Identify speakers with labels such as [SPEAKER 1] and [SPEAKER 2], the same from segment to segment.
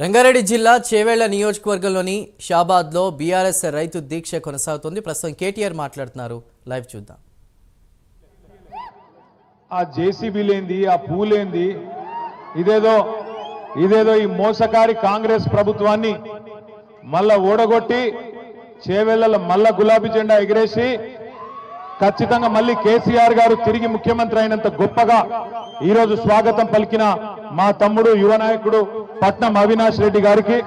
[SPEAKER 1] రంగారెడ్డి జిల్లా చేవేళ్ల నియోజకవర్గంలోని షాబాద్లో బీఆర్ఎస్ రైతు దీక్ష కొనసాగుతోంది. ప్రస్తుతం కేటీఆర్ మాట్లాడుతున్నారు. లైవ్ చూద్దాం.
[SPEAKER 2] ఆ జేసీబీలేంది, ఆ పూలేంది, ఇదేదో ఈ మోసకారి కాంగ్రెస్ ప్రభుత్వాన్ని మళ్ళా ఓడగొట్టి చేవేళ్లలో మళ్ళా గులాబీ జెండా ఎగిరేసి ఖచ్చితంగా మళ్ళీ కేసీఆర్ గారు తిరిగి ముఖ్యమంత్రి అయినంత గొప్పగా ఈరోజు స్వాగతం పలికిన మా తమ్ముడు యువ నాయకుడు పట్నం అవినాష్ రెడ్డి గారికి,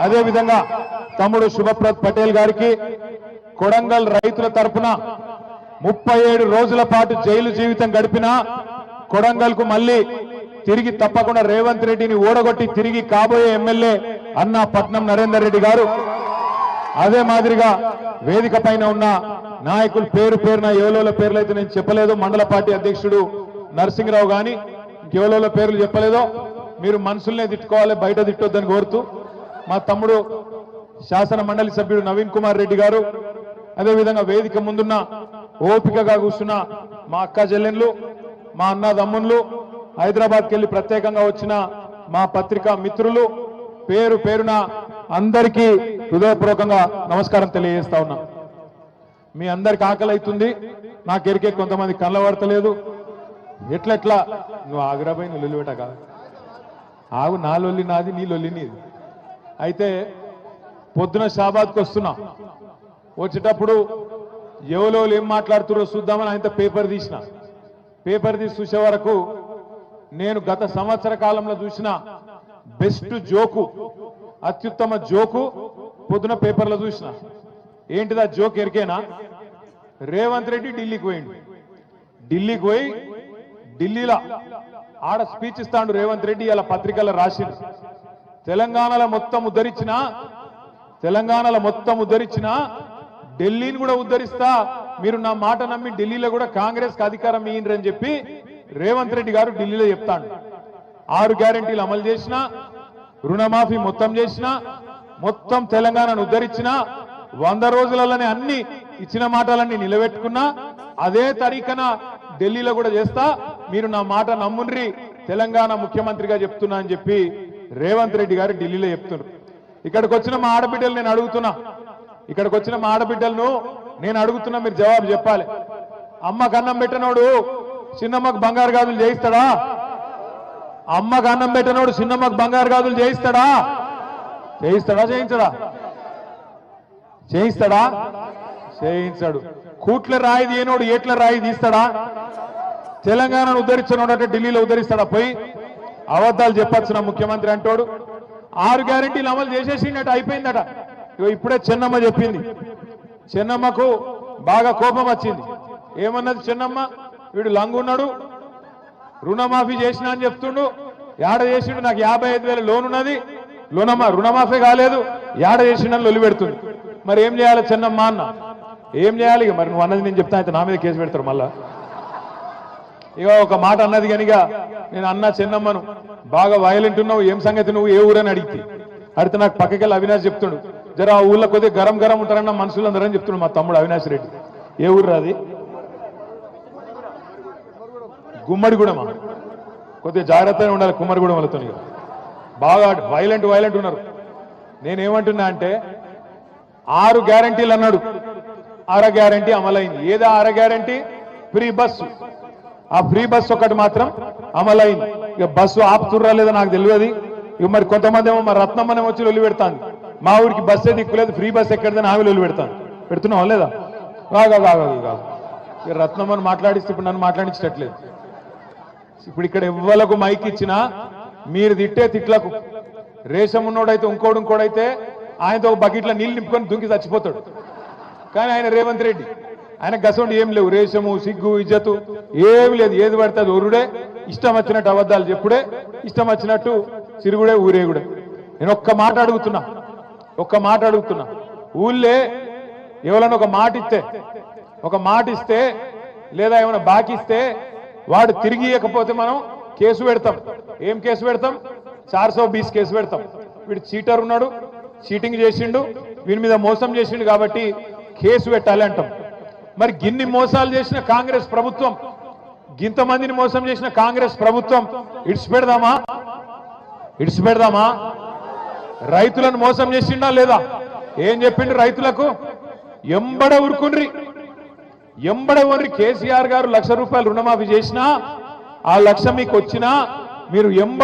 [SPEAKER 2] అదేవిధంగా తమ్ముడు శుభప్రద్ పటేల్ గారికి, కొడంగల్ రైతుల తరఫున 37 రోజుల పాటు జైలు జీవితం గడిపిన కొడంగల్ కు మళ్ళీ తిరిగి తప్పకుండా రేవంత్ రెడ్డిని ఓడగొట్టి తిరిగి కాబోయే ఎమ్మెల్యే అన్న పట్నం నరేందర్ రెడ్డి గారు, అదే మాదిరిగా వేదిక పైన ఉన్న నాయకులు పేరు పేరున ఎవలోల పేర్లు అయితే నేను చెప్పలేదు, మండల పార్టీ అధ్యక్షుడు నరసింహరావు గాని ఇంకెవలోల పేర్లు చెప్పలేదో మీరు మనసులనే తిట్టుకోవాలి, బయట తిట్టొద్దని కోరుతూ మా తమ్ముడు శాసన మండలి సభ్యుడు నవీన్ కుమార్ రెడ్డి గారు, అదేవిధంగా వేదిక ముందున్న ఓపికగా కూర్చున్న మా అక్క చెల్లెన్లు, మా అన్న తమ్ముళ్ళు, హైదరాబాద్కి వెళ్ళి ప్రత్యేకంగా వచ్చిన మా పత్రికా మిత్రులు, పేరు పేరున అందరికీ హృదయపూర్వకంగా నమస్కారం తెలియజేస్తా ఉన్నా. మీ అందరికి ఆకలి అవుతుంది, నాకెరికే కొంతమంది కళ్ళ పడతలేదు. ఎట్లెట్లా నువ్వు ఆగ్రాబాయి నువ్వు లొల్లి పెట్టక ఆగు, నా లొల్లి నాది, నీ లొల్లి నీది. అయితే పొద్దున షాబాద్కి వస్తున్నా, వచ్చేటప్పుడు ఎవరో ఏం మాట్లాడుతున్నారో చూద్దామని ఆయన పేపర్ తీసి చూసే వరకు నేను గత సంవత్సర కాలంలో చూసిన బెస్ట్ జోకు, అత్యుత్తమ జోకు పొద్దున పేపర్లో చూసిన. ఏంటిదా జోక్ ఎరికేనా? రేవంత్ రెడ్డి ఢిల్లీకి పోయి ఢిల్లీలో ఆడ స్పీచ్ ఇస్తాడు రేవంత్ రెడ్డి. ఇలా పత్రికల్లో రాసిండు, తెలంగాణలో మొత్తం ఉద్ధరించిన ఢిల్లీని కూడా ఉద్ధరిస్తా, మీరు నా మాట నమ్మి ఢిల్లీలో కూడా కాంగ్రెస్ కి అధికారం ఇయ్యండి చెప్పి రేవంత్ రెడ్డి గారు ఢిల్లీలో చెప్తాడు. 6 గ్యారెంటీలు అమలు చేసిన, రుణమాఫీ మొత్తం చేసిన, మొత్తం తెలంగాణను ఉద్ధరించిన, 100 రోజులలోనే అన్ని ఇచ్చిన మాటలన్నీ నిలబెట్టుకున్నా, అదే తరీఖన ఢిల్లీలో కూడా చేస్తా, మీరు నా మాట నమ్ముండ్రి, తెలంగాణ ముఖ్యమంత్రిగా చెప్తున్నా అని చెప్పి రేవంత్ రెడ్డి గారు ఢిల్లీలో చెప్తున్నారు. ఇక్కడికి వచ్చిన మా ఆడబిడ్డలు నేను అడుగుతున్నా, మీరు జవాబు చెప్పాలి. అమ్మకు అన్నం పెట్టినోడు చిన్నమ్మకు బంగారు గాజులు చేయిస్తాడా? అమ్మకు అన్నం పెట్టినోడు చిన్నమ్మకు బంగారు గాజులు చేయిస్తాడా? చేయించాడు. కూట్ల రాయి తీయనోడు ఏట్ల రాయి తీస్తాడా? తెలంగాణను ఉద్ధరించినోడంటే ఢిల్లీలో ఉద్ధరిస్తాడా? పోయి అబద్ధాలు చెప్పొచ్చు నా ముఖ్యమంత్రి అంటాడు. 6 గ్యారెంటీలు అమలు చేసేసిందట, అయిపోయిందట. ఇప్పుడే చెన్నమ్మ చెప్పింది, చెన్నమ్మకు బాగా కోపం వచ్చింది. ఏమన్నది చెన్నమ్మ? వీడు లంగున్నాడు, రుణమాఫీ చేసినా అని చెప్తుండు, యాడ చేసిండు, నాకు 55,000 లోన్ ఉన్నది, రుణమాఫీ కాలేదు, యాడ చేసిండని లొల్లి పెడుతుంది. మరి ఏం చేయాలి చెన్నమ్మ అన్న? ఏం చేయాలి? మరి నువ్వు అన్నది నేను చెప్తా, అయితే నా మీద కేసు పెడతారు మళ్ళా. ఇక ఒక మాట అన్నది కనుక నేను అన్నా చెన్నమ్మను, బాగా వైలెంట్ ఉన్నావు, ఏం సంగతి, నువ్వు ఏ ఊరని అడిగితే నాకు పక్కకెళ్ళి అవినాష్ చెప్తుండు, జర ఆ ఊళ్ళో కొద్దిగా గరం ఉంటారన్న మనుషులు అందరని చెప్తున్నాడు మా తమ్ముడు అవినాష్ రెడ్డి. ఏ ఊరు రాది? గుమ్మడిగూడమా? కొద్దిగా జాగ్రత్తగా ఉండాలి కుమ్మరిగూడెం వాళ్ళతో, బాగా వైలెంట్ ఉన్నారు. నేనేమంటున్నా అంటే 6 గ్యారెంటీలు అన్నాడు, 6 గ్యారెంటీ అమలైంది. ఏదో 6 గ్యారెంటీ? Free bus. ఆ ఫ్రీ బస్సు ఒకటి మాత్రం అమలైంది. ఇక బస్సు ఆపుతుర్రా లేదా నాకు తెలియదు. ఇక మరి కొంతమంది ఏమో మా రత్నమ్మనేమో వచ్చి లొల్లి పెడతాను, మా ఊరికి బస్సే దిక్కులేదు, ఫ్రీ బస్ ఎక్కడిదని ఆమె లొల్లి పెడుతున్నావా లేదా? కాదు. ఇక రత్నమ్మని మాట్లాడిస్తే ఇప్పుడు నన్ను మాట్లాడించట్లేదు. ఇప్పుడు ఇక్కడ ఎవ్వలకు మైక్ ఇచ్చినా మీరు తిట్టే తిట్లకు రేషం ఉన్నోడైతే ఇంకోడైతే ఆయనతో ఒక బకెట్లో నీళ్ళు నింపుకొని దుంకి చచ్చిపోతాడు. కానీ ఆయన రేవంత్ రెడ్డి, ఆయన గసండి ఏం లేవు, రేషము, సిగ్గు, ఇజ్జతు ఏమి లేదు. ఏది పడుతుంది ఒరుడే, ఇష్టం వచ్చినట్టు అబద్ధాలు చెప్పుడే, ఇష్టం వచ్చినట్టు సిరుగుడే, ఊరేగుడే. నేను ఒక్క మాట అడుగుతున్నా, ఊళ్ళే ఎవరైనా ఒక మాట ఇస్తే లేదా ఏమైనా బాకిస్తే వాడు తిరిగి ఇవ్వకపోతే మనం కేసు పెడతాం. ఏం కేసు పెడతాం? 420 కేసు పెడతాం. వీడు చీటర్ ఉన్నాడు, చీటింగ్ చేసిండు, వీని మీద మోసం చేసిండు కాబట్టి కేసు పెట్టాలి అంటాం. మరి గిన్ని మోసాలు చేసిన కాంగ్రెస్ ప్రభుత్వం, గింతమందిని మోసం చేసిన కాంగ్రెస్ ప్రభుత్వం ఇడిచిపెడదామా? రైతులను మోసం చేసిండా లేదా? ఏం చెప్పిండు రైతులకు? ఎంబడ ఉరుకుండ్రి, ఎంబడ ఊరి కేసీఆర్ గారు 1,00,000 రూపాయలు రుణమాఫీ చేసినా, ఆ 1,00,000 మీకు వచ్చినా మీరు ఎంబడ